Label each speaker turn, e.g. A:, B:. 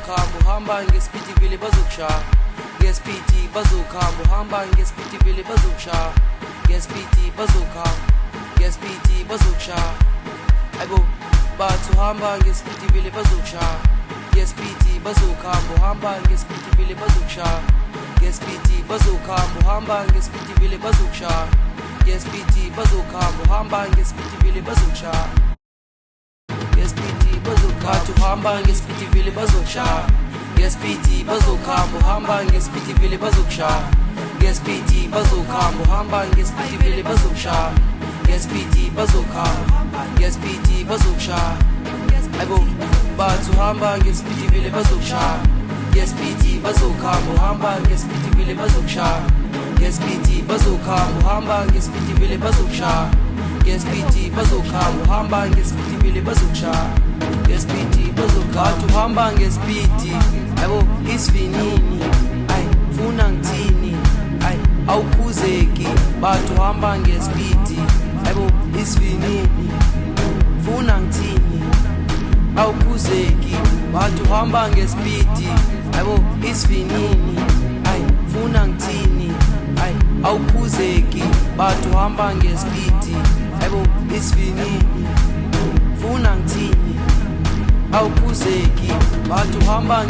A: bazokhamba uhamba ngesipiti vile bazokushaya ngespiti bazokhamba uhamba ngespiti vile bazokushaya ngespiti bazokhamba ngespiti bazokushaya ayibo bathi uhamba ngespiti vile bazokushaya ngespiti bazokhamba uhamba ngespiti vile bazokushaya ngespiti bazokhamba uhamba ngespiti vile bazokushaya ngespiti bazokhamba uhamba ngespiti vile bazokushaya ngespiti bazokhamba uhamba ngespiti vile bazokushaya ngespiti bazokhamba uhamba ngespiti vile bazokushaya ngespiti bazokhamba uhamba ngespiti vile bazokushaya ngespiti bazokhamba ngespiti bazokushaya ayibo bathi uhamba ngespiti vile bazokushaya ngespiti bazokhamba uhamba ngespiti vile bazokushaya ngespiti bazokhamba uhamba ngespiti vile bazokushaya ngespiti bazokhamba uhamba ngespiti vile bazokushaya ngespiti bazokhamba uhamba ngespiti ayibo isivinini ayi funa ngithini ayi awukhuzeki bathi uhamba ngespiti ayibo isivinini funa ngithini awukhuzeki bathi uhamba ngespiti ayibo isivinini ayi funa ngithini ayi awukhuzeki bathi uhamba ngespiti ayibo isivinini funa ngithini awukhuzeki bathi uhamba